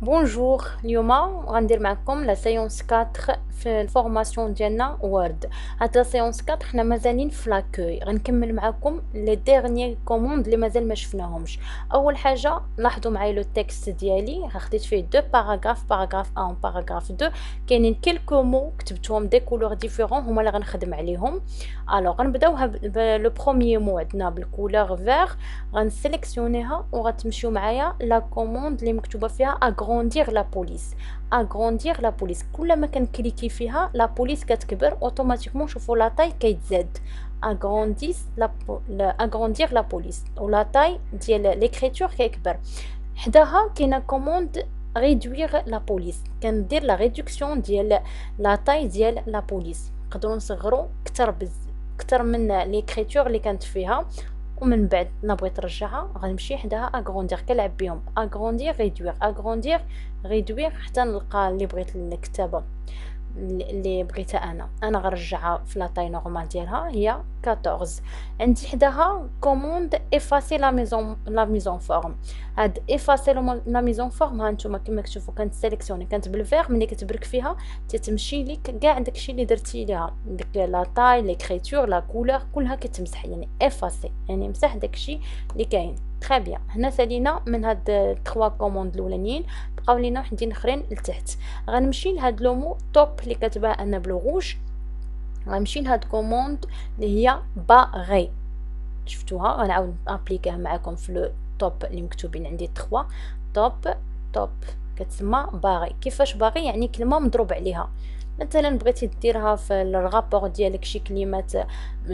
بونجور. اليوم غندير معكم لا سيونس 4 في الفورماسيون ديالنا وورد. هاد لا سيونس 4 حنا مازالين في لاكوي، غنكمل معكم لي ديرنيي كوموند اللي مازال ما شفناهمش. اول حاجه لاحظوا معايا لو تكست ديالي، خديت فيه دو باراغراف، باراغراف 1 باراغراف 2. كاينين كيلكو مو كتبتهم دي كولور ديفيرون هما اللي غنخدم عليهم. الوغ غنبداوها لو بروميير مو عندنا بالكولور فير، غنسيليكسيونيها وغتمشيو معايا لا كوموند اللي مكتوبه فيها اغروندير لا بوليس. اغروندير لا بوليس كل ما كنكليكي فيها لا بوليس كتكبر اوتوماتيكمون. شوفوا لا تاي كيتزاد، اغرونديس اغروندير لا بوليس، ولا تاي ديال ليكريتور كيكبر. حداها كاينه كوموند ريدوير لا بوليس، كندير لا ريدكسيون ديال لا تاي ديال لا بوليس. نقدروا نصغروا كتر من ليكريتور اللي كانت فيها. ومن بعد نبغي ترجعها غنمشي حداها اغروندير، كنلعب بهم اغروندير ريدوير اغروندير ريدوير حتى نلقى اللي بغيت الكتابه اللي بغيتها. انا غنرجعها في لا طاي نورمال ديالها هي 14. عندي حداها كوموند افاسي لا ميزون فورم. هاد افاسي لا ميزون فورم ها نتوما كما كتشوفوا كانت سيليكسيوني، كانت بالفيغ. ملي كتبرك فيها تتمشي ليك كاع داكشي اللي درتي ليها، ديك لا طاي ليكريتور لا كولور كلها كتمسح، يعني افاسي يعني مسح داكشي اللي كاين. تري بيان. هنا سالينا من هاد 3 كوموند الاولانيين، بقاو لينا وحدين اخرين لتحت. غنمشي لهاد لومو توب اللي كتبان انا بلوغوج، غنمشي لهاد كوموند اللي هي باغي. شفتوها؟ غنعاود ابليكيها معكم في لو توب اللي مكتوبين عندي 3 توب. توب كتسمى باغي. كيفاش باغي؟ يعني كلمه مضروب عليها. مثلا بغيتي ديرها في الرابور ديالك شي كلمات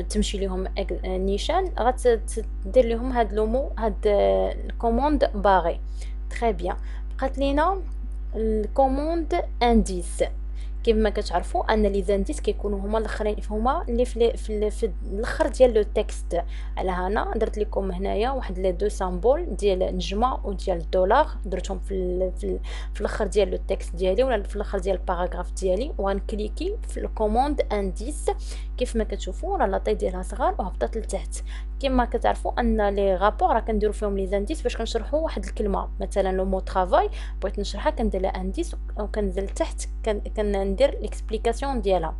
تمشي لهم نيشان، غتدير لهم هاد لومو هاد الكوموند باغي. تري بيان. بقات لينا الكوموند انديس. كما كتعرفوا ان لي زانديس كيكونوا هما الاخرين، هما اللي في الاخر ديال لو تكست. على هنا درت لكم هنايا واحد لي دو سامبول ديال نجمه وديال الدولار، درتهم في الاخر ديال لو تكست ديالي ولا في الاخر ديال الباراغراف ديالي. وغنكليكي في الكوموند انديس كيف ما كتشوفوا راه لاطاي ديالها صغار وهبطت لتحت. كما كتعرفوا ان لي رابور راه كنديروا فيهم لي زانديس باش كنشرحوا واحد الكلمه. مثلا لو مو طرافاي بغيت نشرحها كندير لها انديس وكنزل تحت كندير ليكسبليكاسيون ديالها.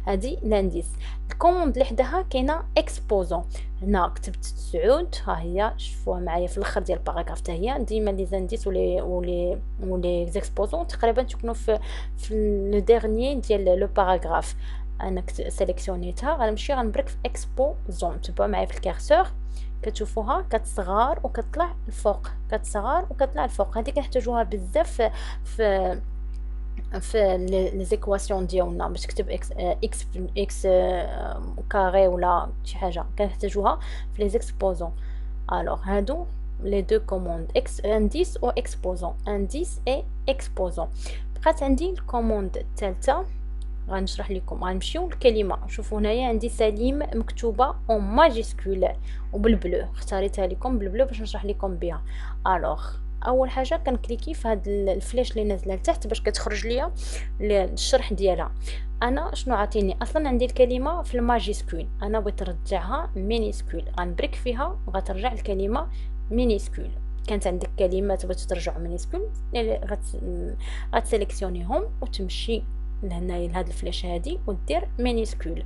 هذه لانديس. الكوموند اللي حداها كاينه اكسبوزون. هنا كتبت سعود، ها هي شوفوها معايا في الاخر ديال الباراغراف. حتى هي ديما لي زانديس ولي زيكسبوزون تقريبا تكونوا في لو ديرنيي ديال لو باراغراف. انا سيليكسيونيتها. غنمشي غنبرك في اكسبوزون. تبعوا معايا في الكارسور كتشوفوها كتصغر وكتطلع الفوق، كتصغر وكتطلع الفوق. هذه كنحتاجوها بزاف في لي زيكواسيون ديالنا باش تكتب اكس كاري ولا شي حاجه كنحتاجوها في لي زيكسبوزون. الوغ هادو لي دو كوموند اكس انديس و اكسبوزون، انديس اي اكسبوزون. بقات عندي الكوموند الثالثه غنشرح لكم. غنمشيو للكلمه. شوفوا هنايا عندي سليم مكتوبه اون ماجيسكول وبالبلو، اختاريتها لكم بالبلو باش نشرح لكم بها. الوغ اول حاجه كنكليكي في هاد الفلاش اللي نازله لتحت باش كتخرج ليا الشرح ديالها. انا شنو عاطيني اصلا؟ عندي الكلمه في الماجيسكول، انا بغيت نرجعها مينيسكول. غنبرك فيها وغترجع الكلمه مينيسكول. كانت عندك كلمات بغيتو ترجعوا مينيسكول غتسيليكسيونيهم وتمشي لهنايا لهاد الفلاش هادي ودير مينيسكول.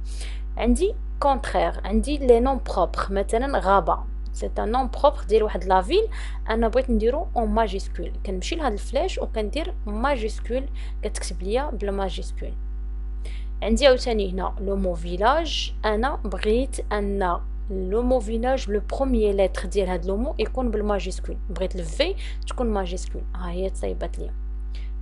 عندي كونترير، عندي لي نون بروبر. مثلا غابه سي ان نون بروبر ديال واحد لا فيل، انا بغيت نديرو اون ماجيسكول. كنمشي لهاد الفلاش وكندير ماجيسكول، كتكتب ليا بالماجيسكول. عندي عاوتاني هنا لو مو فيلاج. انا بغيت ان لو مو فيلاج لو بروميير لتر ديال هاد لو مو يكون بالماجيسكول، بغيت الفي تكون ماجيسكول. ها هي تصايبات ليا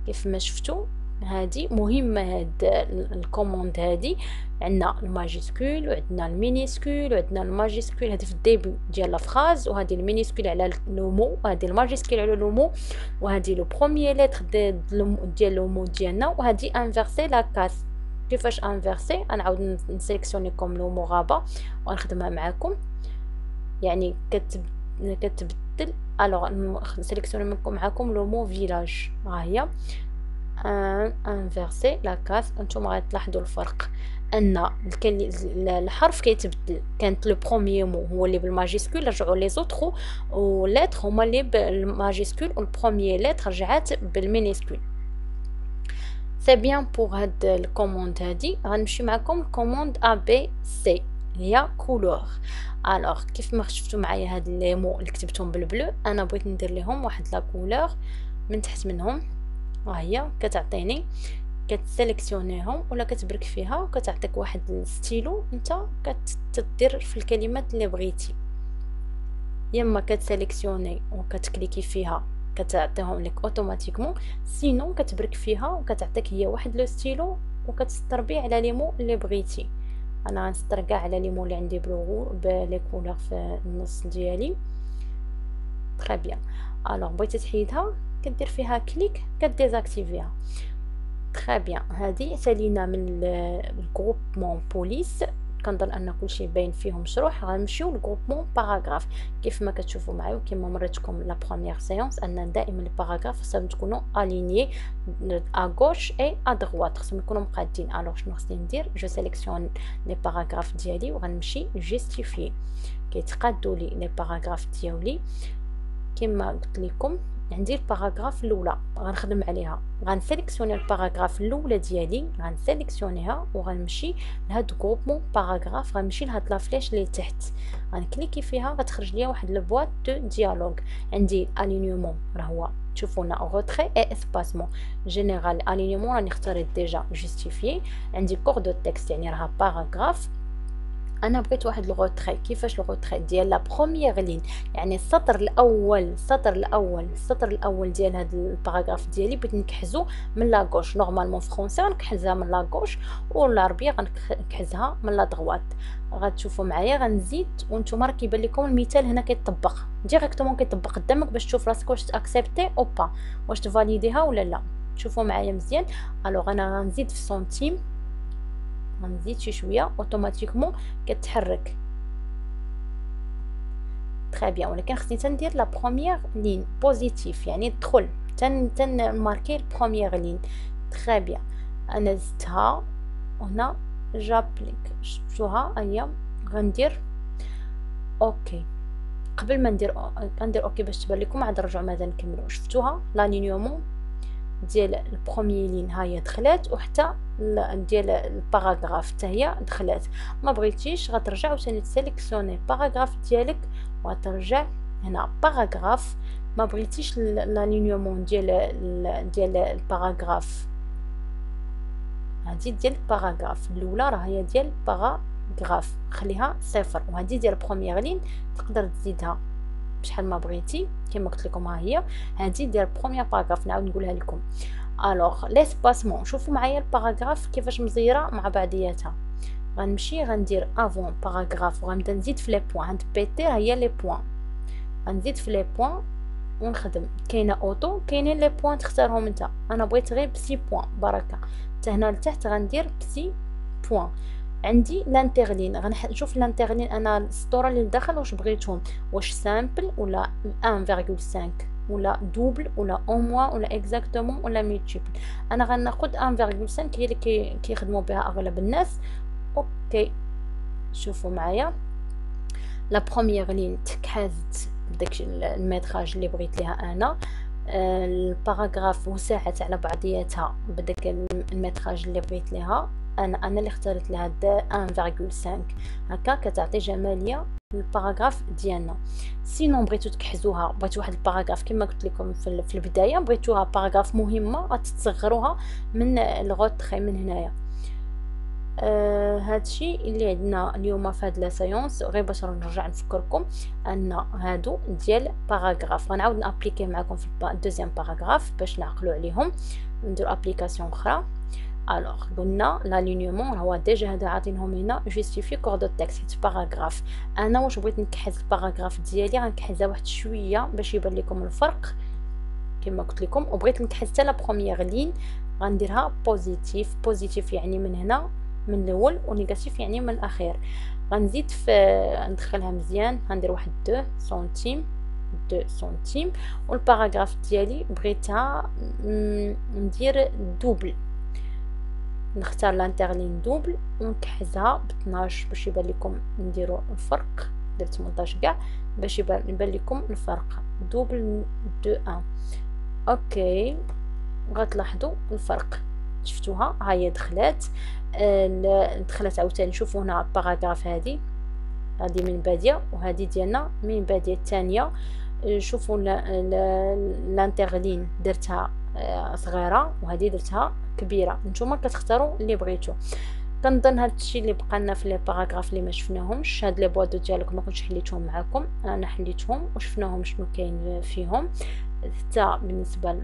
كيف ما شفتوا. هادي مهمه هاد الكوموند هادي. عندنا الماجيسكول وعندنا المينيسكول وعندنا الماجيسكول هادي في الديبي ديال لا فراز، وهادي المينيسكول على لو مو، وهادي الماجيسكول على لو مو، وهادي لو بروميير لتر ديال لو مو ديالنا، وهادي انفيرسي لا كاس. كيفاش انفيرسي؟ غنعاود نسيليكسيونيكم لو مو غابه ونخدمها معاكم. يعني كتبدل. الوغ نسيليكسيوني معاكم لو مو فيلاج. ها هي انفيرسي لا كاس. نتوما غتلاحظوا الفرق. ان الحرف كيتبدل. كانت لو بروميير مو هو اللي بالماجيسكول، رجعوا لي زوطخ و لتر هما اللي بالماجيسكول، و البروميير لتر رجعات بالمينيسكول. سي بيان بوغ هاد الكوموند هادي. غنمشي معكم الكوموند ا بي سي هي كولور. الوغ كيف ما شفتوا معايا هاد لي مو اللي كتبتهم بالبلو، انا بغيت ندير لهم واحد لا كولور من تحت منهم. ها هي كتعطيني، كتسيليكسيونيهم ولا كتبرك فيها وكتعطيك واحد الستيلو انت كتدير في الكلمات اللي بغيتي. يا اما كتسيليكسيوني وكتكليكي فيها كتعطيهم لك اوتوماتيكمون، سينو كتبرك فيها وكتعطيك هي واحد لو ستيلو وكتسطر بيه على لي مو اللي بغيتي. انا غنسطر كاع على لي مو اللي عندي بلي كولور في النص ديالي. تري بيان. الوغ بغيتي تحيدها كدير فيها كليك كديزاكتيفيها. تري بيان. هذه سالينا من الجروبمون بوليس. كنظن ان كلشي باين فيهم مشروح. غنمشيو للجروبمون باراغراف. كيف ما كتشوفوا معايا وكما مريتكم لا بروميير سيونس ان دائما الباراغراف خصهم تكونوا الينيي ا غوش اي ا دغوات، خصهم يكونوا مقادين. الوغ شنو خصني ندير؟ جو سيليكسيون لي باراغراف ديالي وغنمشي جيستيفي. كيتقادوا لي لي باراغراف ديالي كما قلت لكم. عندي الباراغراف الاولى غنخدم عليها، غنسيليكسيوني الباراغراف الاولى ديالي، غنسيليكسيونيها وغنمشي لهاد غروبمون باراغراف. غنمشي لهاد لا فليش اللي تحت، غنكليكي فيها غتخرج ليا واحد البواط دو ديالوغ. عندي الينيومون راه هو تشوفونا روتري اي اسباسمون. جينيرال الينيومون راني اختاريت ديجا جوستيفيي. عندي كور دو تكست يعني راها باراغراف. انا بغيت واحد الغوتري. كيفاش الغوتري؟ ديال لا بروميير لين، يعني السطر الاول ديال هذا الباراغراف ديالي بغيت نكحزو من لا غوش. نورمالمون فرونسي غنكحزها من لا غوش والعربيه غنكحزها من لا دغوات. غتشوفوا معايا غنزيد وانتم راه كيبان لكم المثال هنا كيطبق ديريكتومون، كيطبق قدامك باش تشوف راسك واش تاكسبتي او با، واش تفاليديها ولا لا. شوفوا معايا مزيان. الوغ انا غنزيد في سنتيم، غنزيد شي شويه اوتوماتيكمون كتحرك. تري بيان. ولكن خصني تندير لا بروميير لين بوزيتيف، يعني دخل ماركي البروميير لين. تري بيان. انا زدتها هنا جابليك. شفتوها هي. غندير اوكي. قبل ما ندير اوكي باش تبان لكم عاد نرجعوا مازال نكملوا. شفتوها لالينيومون ديال البروميير لين ها هي دخلات، وحتى ديال الباراغراف حتى هي دخلات. ما بغيتيش غترجع وثاني تسيليكسيوني الباراغراف ديالك وغترجع هنا باراغراف. ما بغيتيش لالينيومون ديال الباراغراف، هذه ديال الباراغراف الاولى راه هي ديال باراغراف خليها صفر، وهذه ديال البروميير لين تقدر تزيدها بشحال ما بغيتي. كما قلت لكم ها هي هذه ديال بروميير باراغراف. نعاود نقولها لكم. الوغ ليسباسمون شوفوا معايا الباراغراف كيفاش مزيره مع بعضياتها. غنمشي غندير افون باراغراف وغنبدا نزيد في لي بوين. عند بيتي هي لي بوين، غنزيد في لي بوين ونخدم. كاينه اوتو كاينين لي بوين تختارهم انت. انا بغيت غير بسي بوين بركه. حتى هنا لتحت غندير بسي بوين. عندي لانترلين غنشوف لانترلين انا السطوره اللي لداخل واش بغيتهم، واش سامبل ولا 1.5 ولا دوبل ولا او موان ولا اكزاكتومون ولا ميتيبل. انا غناخذ 1.5 هي اللي كيخدموا بها اغلب الناس. اوكي شوفوا معايا لا بروميير لين تكحازت بداك الميتراج اللي بغيت ليها انا. الباراغراف وسعت على بعضياتها بداك الميتراج اللي بغيت ليها انا اللي اختارت لها 1.5 هكا كتعطي جماليه الباراغراف ديالنا. سينون بغيتو تكحزوها، بغيتو واحد الباراغراف كما قلت لكم في البدايه، بغيتوها باراغراف مهمه غتصغروها من الغوتري من هنايا. هادشي اللي عندنا اليوم في هاد لا سايونس. غير باش نرجع نفكركم ان هادو ديال باراغراف. غنعاود نابليكي معكم في الدوزيام باراغراف باش نعقلوا عليهم. ندير ابليكاسيون اخرى. الوغ قلنا لالينيومون هو ديجا هذا عاطينهم هنا جوستيفي كور دو تكست حيت باراغراف. انا واش بغيت نكحز الباراغراف ديالي غنكحزها واحد شويه باش يبان لكم الفرق كما قلت لكم. وبغيت نكحز حتى لا بروميير لين غنديرها بوزيتيف يعني من هنا من الاول، ونيجاتيف يعني من الاخير. غنزيد في ندخلها مزيان. غندير واحد 2 سنتيم. والباراغراف ديالي بغيتها ندير دوبل نختار لانترلين دوبل ونكحزها ب 12 باش يبان لكم نديرو الفرق. درت 18 كاع باش يبان لكم الفرق. دوبل دو ان. اوكي غتلاحظوا الفرق. شفتوها ها هي دخلات. دخلت عاوتاني. شوفوا هنا الباراغراف هذه من باديه وهذه ديالنا من باديه الثانيه. شوفوا لانترلين درتها صغيره وهذه درتها كبيره. نتوما كتختاروا اللي بغيتو. كنظن هذا الشيء اللي بقى لنا في لي باراغراف اللي ما شفناهمش. هاد لي بوادو ديالكم ما كنتش حليتهم معكم، انا حليتهم وشفناهم شنو كاين فيهم. حتى بالنسبه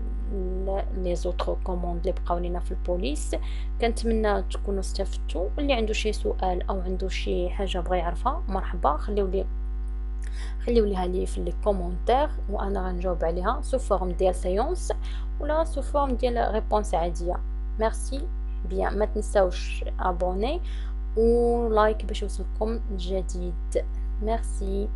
لي زوطرو كوموند اللي بقاو لينا في البوليس. كنتمنى تكونوا استفدتوا. اللي عنده شي سؤال او عنده شي حاجه بغى يعرفها مرحبا، خليوليها لي في لي كومونتير وانا غنجاوب عليها سو فورم ديال سيونس ولا سو فورم ديال ريبونس عاديه. ميرسي بيان. ما تنساوش ابوني ولايك باش يوصلكم الجديد. ميرسي.